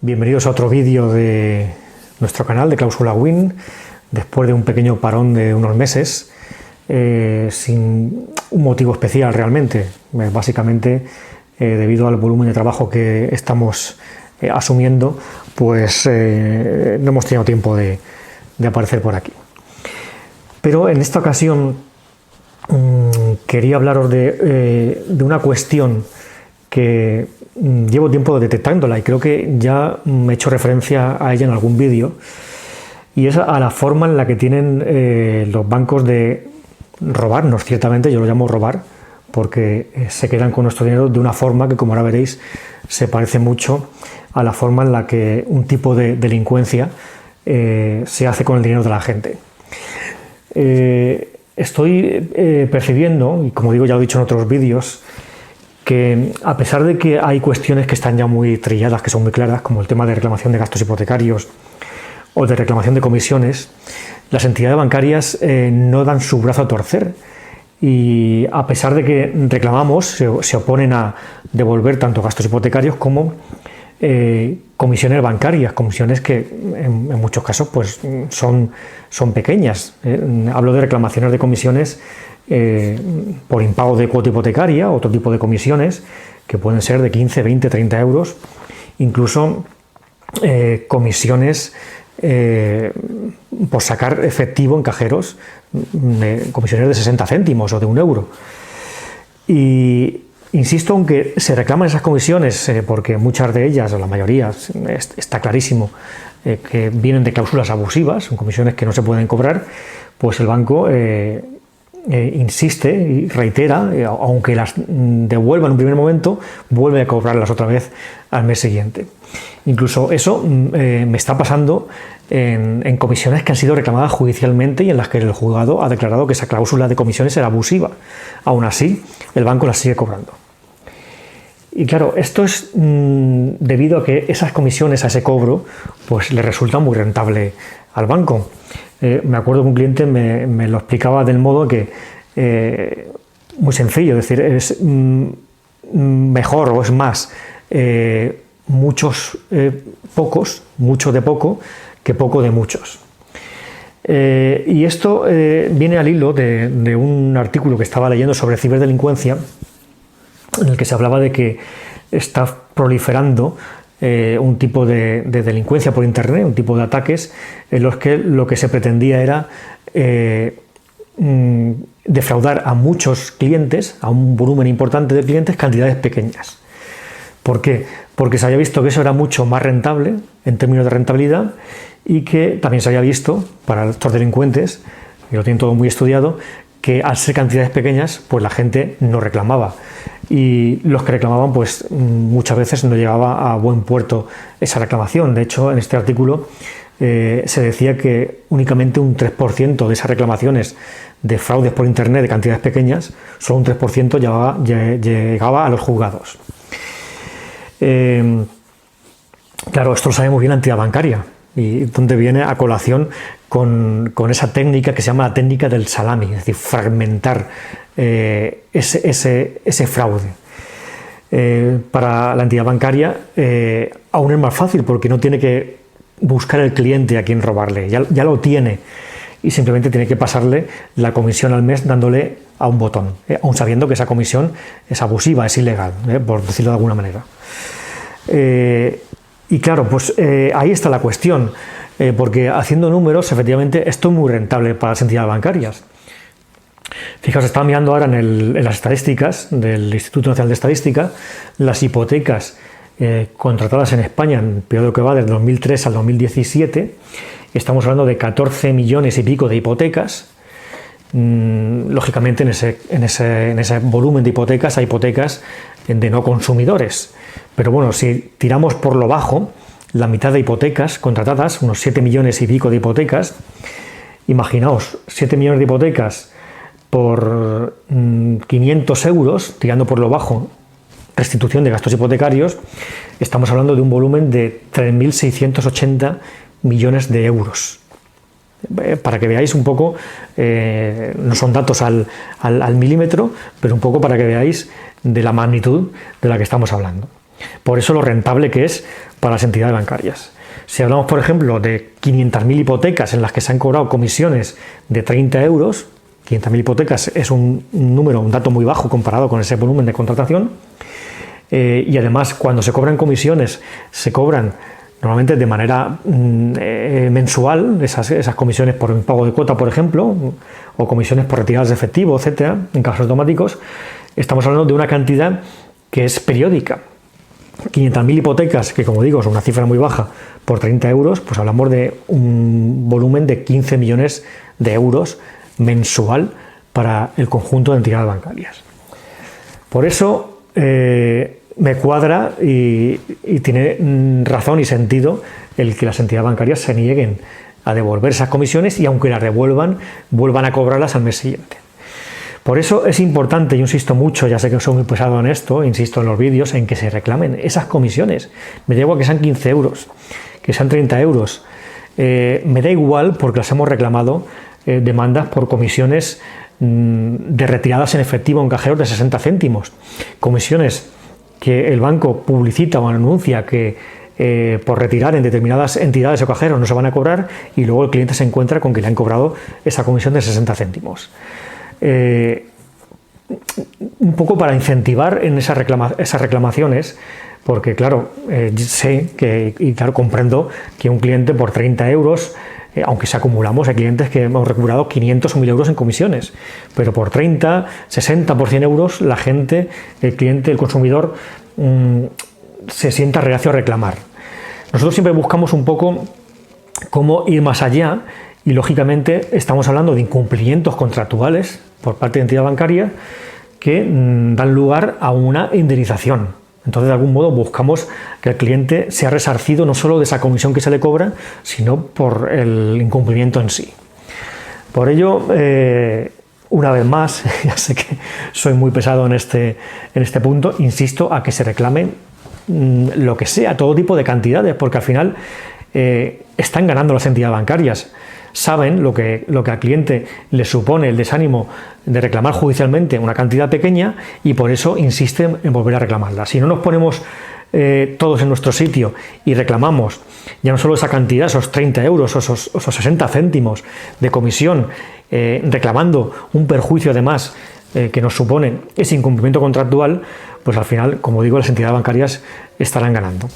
Bienvenidos a otro vídeo de nuestro canal de Cláusula Win, después de un pequeño parón de unos meses, sin un motivo especial realmente, básicamente debido al volumen de trabajo que estamos asumiendo, pues no hemos tenido tiempo de aparecer por aquí. Pero en esta ocasión quería hablaros de una cuestión que llevo tiempo detectándola y creo que ya me he hecho referencia a ella en algún vídeo, y es a la forma en la que tienen los bancos de robarnos. Ciertamente yo lo llamo robar porque se quedan con nuestro dinero de una forma que, como ahora veréis, se parece mucho a la forma en la que un tipo de delincuencia se hace con el dinero de la gente. Estoy percibiendo, y como digo, ya lo he dicho en otros vídeos, que a pesar de que hay cuestiones que están ya muy trilladas, que son muy claras, como el tema de reclamación de gastos hipotecarios o de reclamación de comisiones, las entidades bancarias no dan su brazo a torcer, y a pesar de que reclamamos, se oponen a devolver tanto gastos hipotecarios como comisiones bancarias, comisiones que en muchos casos pues son pequeñas. Hablo de reclamaciones de comisiones por impago de cuota hipotecaria, otro tipo de comisiones que pueden ser de 15, 20, 30 euros, incluso comisiones por sacar efectivo en cajeros, comisiones de 60 céntimos o de 1 euro. Y insisto, aunque se reclaman esas comisiones, porque muchas de ellas, o la mayoría, está clarísimo que vienen de cláusulas abusivas, son comisiones que no se pueden cobrar, pues el banco insiste y reitera, aunque las devuelva en un primer momento, vuelve a cobrarlas otra vez al mes siguiente. Incluso eso me está pasando en comisiones que han sido reclamadas judicialmente y en las que el juzgado ha declarado que esa cláusula de comisiones era abusiva. Aún así, el banco las sigue cobrando. Y claro, esto es debido a que esas comisiones, a ese cobro, pues le resulta muy rentable al banco. Me acuerdo que un cliente me lo explicaba del modo que, muy sencillo, es decir, es mejor o es más muchos pocos, mucho de poco, que poco de muchos. Y esto viene al hilo de un artículo que estaba leyendo sobre ciberdelincuencia, en el que se hablaba de que está proliferando un tipo de delincuencia por internet, un tipo de ataques en los que lo que se pretendía era defraudar a muchos clientes, a un volumen importante de clientes, cantidades pequeñas. ¿Por qué? Porque se había visto que eso era mucho más rentable en términos de rentabilidad, y que también se había visto para estos delincuentes, y lo tienen todo muy estudiado, que al ser cantidades pequeñas, pues la gente no reclamaba. Y los que reclamaban, pues muchas veces no llegaba a buen puerto esa reclamación. De hecho, en este artículo se decía que únicamente un 3% de esas reclamaciones de fraudes por internet de cantidades pequeñas, solo un 3% llegaba a los juzgados. Claro, esto lo sabe muy bien la entidad bancaria, y donde viene a colación con esa técnica que se llama la técnica del salami, es decir, fragmentar ese fraude. Para la entidad bancaria aún es más fácil, porque no tiene que buscar el cliente a quien robarle, ya lo tiene, y simplemente tiene que pasarle la comisión al mes dándole a un botón, aun sabiendo que esa comisión es abusiva, es ilegal, por decirlo de alguna manera. Y claro, pues ahí está la cuestión, porque haciendo números, efectivamente, esto es muy rentable para las entidades bancarias. Fijaos, estaba mirando ahora en las estadísticas del Instituto Nacional de Estadística, las hipotecas contratadas en España en el periodo que va desde 2003 al 2017, estamos hablando de 14 millones y pico de hipotecas. Lógicamente, en ese volumen de hipotecas hay hipotecas de no consumidores. Pero bueno, si tiramos por lo bajo, la mitad de hipotecas contratadas, unos 7 millones y pico de hipotecas, imaginaos, 7 millones de hipotecas por 500 euros, tirando por lo bajo, restitución de gastos hipotecarios, estamos hablando de un volumen de 3.680 millones de euros. Para que veáis un poco, no son datos al milímetro, pero un poco para que veáis de la magnitud de la que estamos hablando. Por eso lo rentable que es para las entidades bancarias. Si hablamos, por ejemplo, de 500.000 hipotecas en las que se han cobrado comisiones de 30 euros, 500.000 hipotecas es un dato muy bajo comparado con ese volumen de contratación, y además cuando se cobran comisiones, se cobran normalmente de manera mensual, esas comisiones por impago de cuota, por ejemplo, o comisiones por retiradas de efectivo, etcétera, en casos automáticos, estamos hablando de una cantidad que es periódica. 500.000 hipotecas, que como digo, es una cifra muy baja, por 30 euros, pues hablamos de un volumen de 15 millones de euros mensual para el conjunto de entidades bancarias. Por eso me cuadra y tiene razón y sentido el que las entidades bancarias se nieguen a devolver esas comisiones y aunque las devuelvan, vuelvan a cobrarlas al mes siguiente. Por eso es importante, yo insisto mucho, ya sé que soy muy pesado en esto, insisto en los vídeos, en que se reclamen esas comisiones. Me da igual que sean 15 euros, que sean 30 euros. Me da igual porque las hemos reclamado demandas por comisiones de retiradas en efectivo en cajeros de 60 céntimos. Comisiones que el banco publicita o anuncia que por retirar en determinadas entidades o cajeros no se van a cobrar y luego el cliente se encuentra con que le han cobrado esa comisión de 60 céntimos. Un poco para incentivar en esas reclamaciones, porque claro, sé que, y claro, comprendo que un cliente por 30 euros, aunque se acumulamos, hay clientes que hemos recuperado 500 o 1.000 euros en comisiones, pero por 30, 60, por 100 euros, la gente, el cliente, el consumidor, se sienta reacio a reclamar. Nosotros siempre buscamos un poco cómo ir más allá y, lógicamente, estamos hablando de incumplimientos contractuales por parte de entidad bancaria que dan lugar a una indemnización. Entonces, de algún modo, buscamos que el cliente sea resarcido no solo de esa comisión que se le cobra, sino por el incumplimiento en sí. Por ello, una vez más, ya sé que soy muy pesado en este punto, insisto a que se reclame lo que sea, todo tipo de cantidades, porque al final están ganando las entidades bancarias. Saben lo que al cliente le supone el desánimo de reclamar judicialmente una cantidad pequeña y por eso insisten en volver a reclamarla. Si no nos ponemos todos en nuestro sitio y reclamamos ya no solo esa cantidad, esos 30 euros o esos 60 céntimos de comisión, reclamando un perjuicio además que nos supone ese incumplimiento contractual, pues al final, como digo, las entidades bancarias estarán ganando.